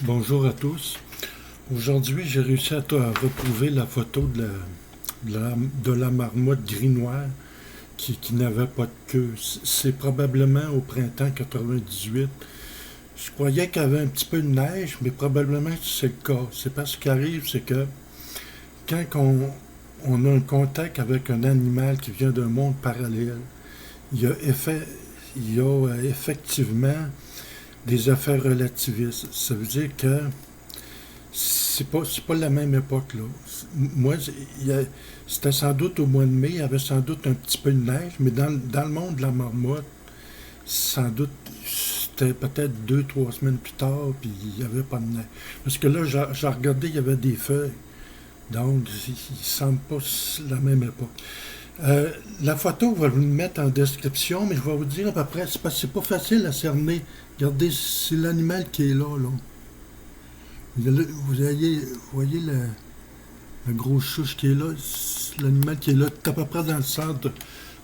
Bonjour à tous. Aujourd'hui, j'ai réussi à retrouver la photo de la marmotte gris-noir qui n'avait pas de queue. C'est probablement au printemps 98. Je croyais qu'il y avait un petit peu de neige, mais probablement que c'est le cas. C'est parce qu'il arrive, c'est que quand on a un contact avec un animal qui vient d'un monde parallèle, il y a, effet, il y a effectivement des effets relativistes. Ça veut dire que c'est pas la même époque, là. Moi, c'était sans doute au mois de mai, il y avait sans doute un petit peu de neige, mais dans le monde de la marmotte, sans doute, c'était peut-être 2, 3 semaines plus tard, puis il n'y avait pas de neige. Parce que là, j'ai regardé, il y avait des feuilles. Donc, il ne semble pas la même époque. La photo, je vais vous le mettre en description, mais je vais vous dire à peu près, c'est parce que c'est pas facile à cerner. Regardez, c'est l'animal qui est là, là. Vous voyez le gros chouche qui est là, c'est l'animal qui est là, tout à peu près dans le centre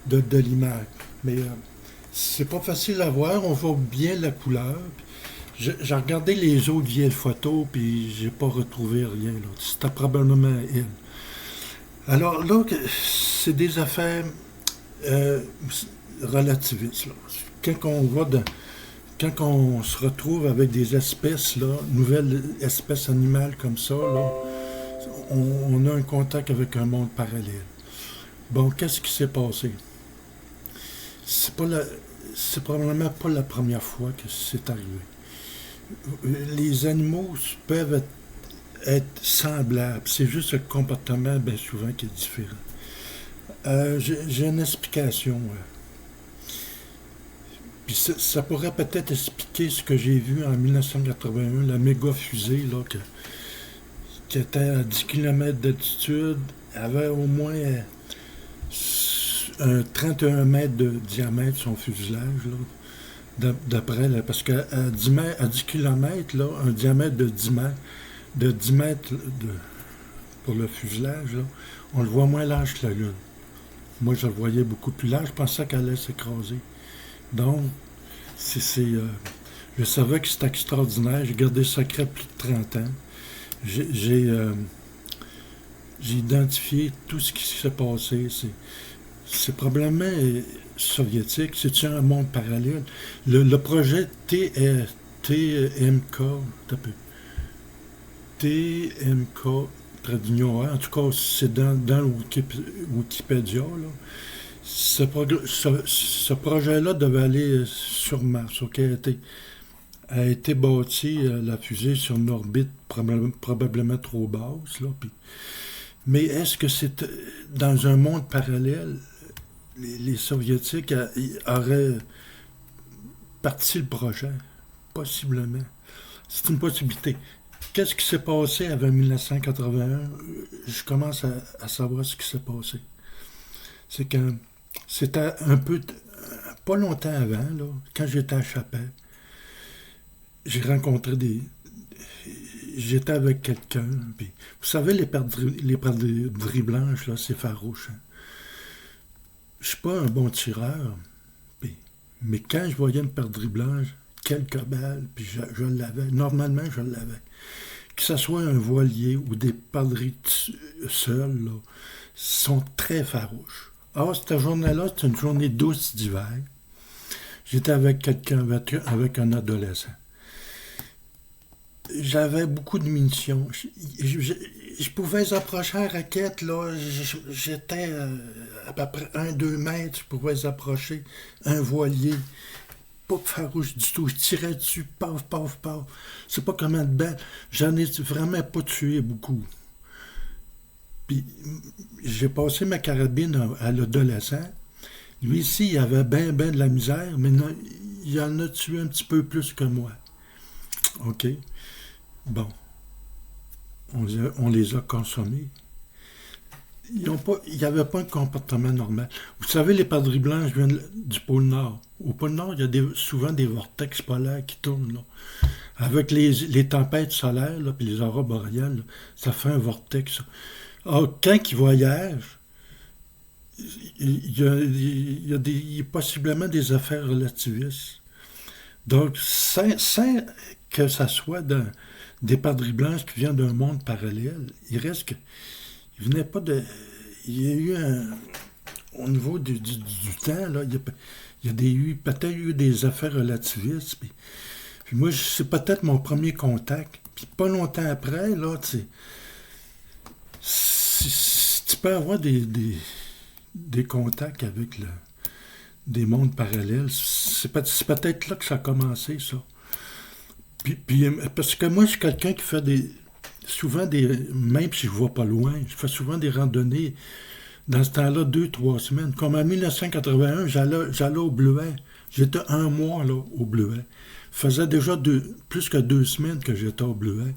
de l'image. Mais c'est pas facile à voir, on voit bien la couleur. J'ai regardé les autres vieilles photos, puis j'ai pas retrouvé rien. C'était probablement elle. Alors là, c'est des affaires euh, relativistes. Là. Quand on va dans, quand on se retrouve avec des espèces, là, nouvelles espèces animales comme ça, là, on a un contact avec un monde parallèle. Bon, qu'est-ce qui s'est passé? C'est pas la, c'est probablement pas la première fois que c'est arrivé. Les animaux peuvent être semblables, c'est juste le comportement, bien souvent, qui est différent. J'ai une explication. Puis ça pourrait peut-être expliquer ce que j'ai vu en 1981, la méga fusée là, qui était à 10 km d'altitude, avait au moins 31 mètres de diamètre son fuselage, là, d'après, là, parce qu'à 10 km, là, un diamètre de 10 mètres pour le fuselage, là, on le voit moins large que la Lune. Moi, je le voyais beaucoup plus large, je pensais qu'elle allait s'écraser. Donc, je savais que c'était extraordinaire. J'ai gardé le secret plus de 30 ans. J'ai j'ai, j'ai identifié tout ce qui s'est passé. C'est probablement soviétique. C'est un monde parallèle. Le projet TMK, TMK, trait d'union A, en tout cas, c'est dans le Wikipédia, là. Ce projet-là devait aller sur Mars, ok? A été bâti, la fusée, sur une orbite probablement trop basse, là. Mais est-ce que c'est dans un monde parallèle, les Soviétiques auraient parti le projet? Possiblement. C'est une possibilité. Qu'est-ce qui s'est passé avant 1981? Je commence à savoir ce qui s'est passé. C'est que c'était un peu, pas longtemps avant, là, quand j'étais à Chapelle, j'ai rencontré j'étais avec quelqu'un, puis vous savez, les perdrix blanches, là, c'est farouche. Hein. Je suis pas un bon tireur, puis, mais quand je voyais une perdrix blanche, quelques balles, puis je l'avais. Normalement, je l'avais. Que ce soit un voilier ou des perdrix seuls, là, sont très farouches. Or, cette journée-là, c'est une journée douce d'hiver. J'étais avec quelqu'un, avec un adolescent. J'avais beaucoup de munitions. Je pouvais les approcher à la raquette, là. J'étais à peu près 1, 2 mètres. Je pouvais les approcher. Un voilier. Pas farouche du tout. Je tirais dessus, paf, paf, paf. C'est pas comment de bête. J'en ai vraiment pas tué beaucoup. Puis j'ai passé ma carabine à l'adolescent. Lui ici, il avait bien, bien de la misère, mais non, il en a tué un petit peu plus que moi. OK? Bon, on les a consommés. Il n'y avait pas un comportement normal. Vous savez, les perdrix blancs viennent du pôle Nord. Au pôle Nord, il y a souvent des vortex polaires qui tournent. Là. Avec les tempêtes solaires, là, puis les aurores boréales, là, ça fait un vortex. Alors, quand ils voyagent, il y a possiblement des affaires relativistes. Donc, que ça soit des perdrix blanches qui viennent d'un monde parallèle, il reste que. Il venait pas de. Il y a eu au niveau du temps, là, il y a peut-être eu des affaires relativistes. Puis moi, c'est peut-être mon premier contact. Puis pas longtemps après, là, tu peux avoir des contacts avec des mondes parallèles. C'est peut-être là que ça a commencé, ça. Puis parce que moi, je suis quelqu'un qui fait souvent même si je ne vais pas loin, je fais souvent des randonnées dans ce temps-là, 2-3 semaines. Comme en 1981, j'allais au Bleuet. J'étais un mois là, au Bleuet. Ça faisait déjà plus que 2 semaines que j'étais au Bleuet.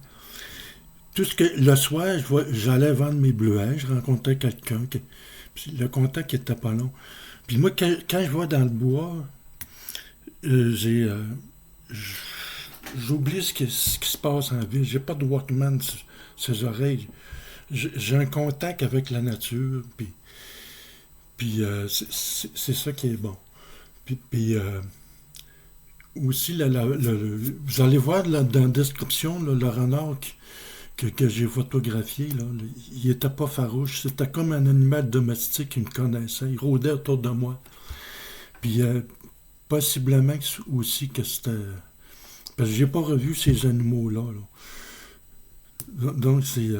Le soir, j'allais vendre mes bleuets, je rencontrais quelqu'un. Puis le contact n'était pas long. Puis moi, quand je vais dans le bois, j'oublie ce qui se passe en ville. J'ai pas de Walkman sur ses oreilles. J'ai un contact avec la nature. Puis c'est ça qui est bon. Puis aussi, vous allez voir là, dans la description, là, le renard que j'ai photographié, là, il n'était pas farouche. C'était comme un animal domestique qui me connaissait. Il rôdait autour de moi. Puis possiblement aussi que c'était. Parce que j'ai pas revu ces animaux-là. Là. Donc, je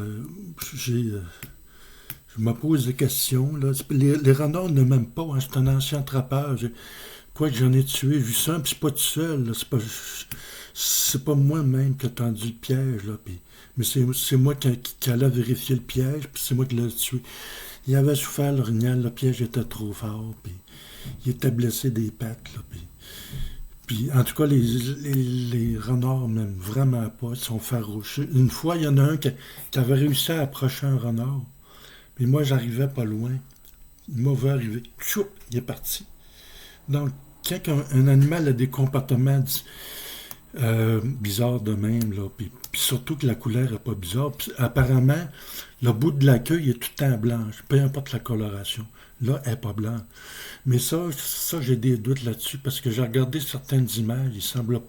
me pose des questions. Là. Les renards ne m'aiment pas. Hein. C'est un ancien trappeur. Quoi que j'en ai tué, vu ça, puis c'est pas tout seul. Là. C'est pas moi-même qui ai tendu le piège. Là, mais c'est moi qui allais vérifier le piège, puis c'est moi qui l'ai tué. Il avait souffert l'orignal, le piège était trop fort, puis il était blessé des pattes. Là, puis en tout cas, les renards m'aiment vraiment pas, ils sont farouches. Une fois, il y en a un qui avait réussi à approcher un renard, mais moi, j'arrivais pas loin. Il m'a vu arriver. Choup, il est parti. Donc, quand un animal a des comportements bizarres de même, là, puis surtout que la couleur n'est pas bizarre, puis apparemment, le bout de la queue, il est tout le temps blanche, peu importe la coloration. Là, elle n'est pas blanche. Mais ça j'ai des doutes là-dessus, parce que j'ai regardé certaines images, il semble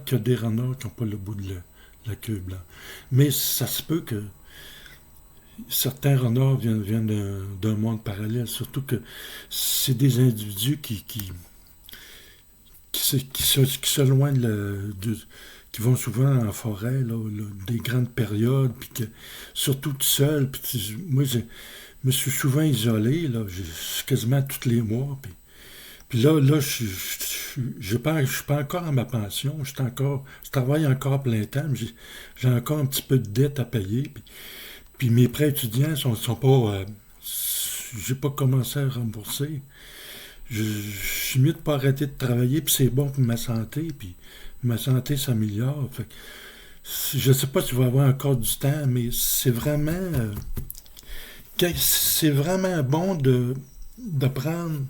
qu'il y a des renards qui n'ont pas le bout de la queue blanche. Mais ça se peut que certains renards viennent d'un monde parallèle, surtout que c'est des individus qui s'éloignent qui vont souvent en forêt, là, des grandes périodes, puis que, surtout tout seul. Puis moi, je me suis souvent isolé, là, quasiment tous les mois. Puis là, je suis pas encore à ma pension, je travaille encore plein temps, mais j'ai encore un petit peu de dette à payer. Puis mes prêts étudiants sont pas. J'ai pas commencé à rembourser. Je suis mieux de ne pas arrêter de travailler, puis c'est bon pour ma santé, puis ma santé s'améliore. Fait que, je ne sais pas si je vais avoir encore du temps, mais c'est vraiment bon de prendre,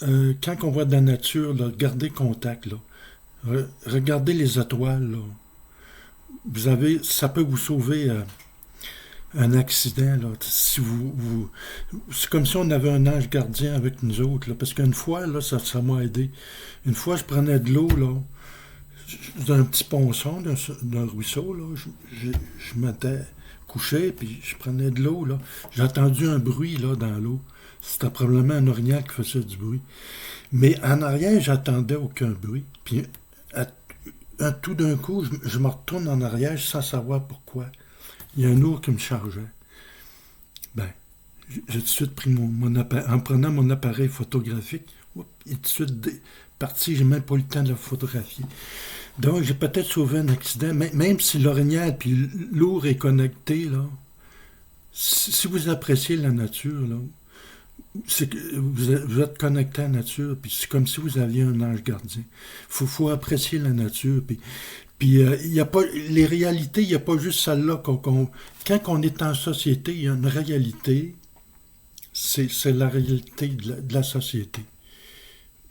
quand on voit de la nature, là, garder contact, là. Regardez les étoiles, là. Ça peut vous sauver un accident, là. Si c'est comme si on avait un ange gardien avec nous autres, là, parce qu'une fois, là, ça m'a aidé. Une fois, je prenais de l'eau, là, d'un petit ponçon, d'un ruisseau, là, je m'étais couché, puis je prenais de l'eau, là. J'ai entendu un bruit, là, dans l'eau. C'était probablement un orignal qui faisait du bruit. Mais en arrière, j'attendais aucun bruit. Puis, tout d'un coup, je me retourne en arrière sans savoir pourquoi. Il y a un ours qui me chargeait. Ben, j'ai tout de suite pris en prenant mon appareil photographique, il est tout de suite parti, j'ai même pas eu le temps de le photographier. Donc, j'ai peut-être sauvé un accident, même si l'orignal puis l'ours est connecté, là, si vous appréciez la nature, là, c'est que vous êtes connecté à la nature, puis c'est comme si vous aviez un ange gardien. Faut apprécier la nature, puis y a pas les réalités, il n'y a pas juste celle-là. Quand on est en société, il y a une réalité, c'est la réalité de la société.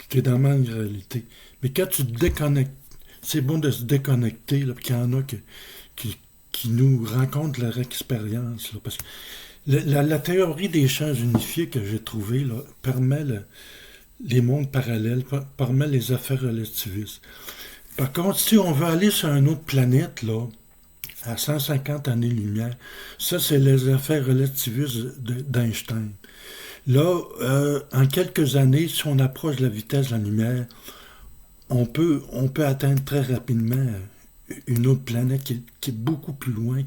Tu es dans la même réalité. Mais quand tu te déconnectes, c'est bon de se déconnecter, là, puis qu'il y en a qui nous racontent leur expérience. Là, parce que la théorie des champs unifiés que j'ai trouvée là, permet les mondes parallèles, permet les affaires relativistes. Par contre, si on veut aller sur une autre planète, là, à 150 années-lumière, ça, c'est les effets relativistes d'Einstein. Là, en quelques années, si on approche de la vitesse de la lumière, on peut atteindre très rapidement une autre planète qui est beaucoup plus loin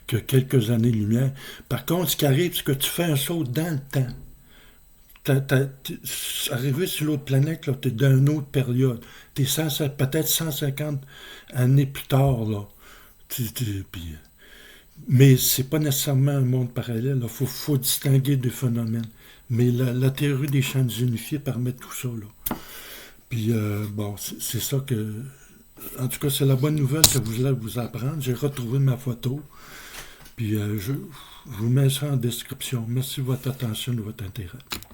que quelques années-lumière. Par contre, ce qui arrive, c'est que tu fais un saut dans le temps. Arrivé sur l'autre planète, là, tu es dans une autre période. Tu es peut-être 150 années plus tard. Là. Puis, mais c'est pas nécessairement un monde parallèle. Il faut distinguer deux phénomènes. Mais la théorie des champs unifiés permet tout ça. Là. Puis, bon, c'est ça que... En tout cas, c'est la bonne nouvelle que vous voulez vous apprendre. J'ai retrouvé ma photo. Puis, je vous mets ça en description. Merci de votre attention et de votre intérêt.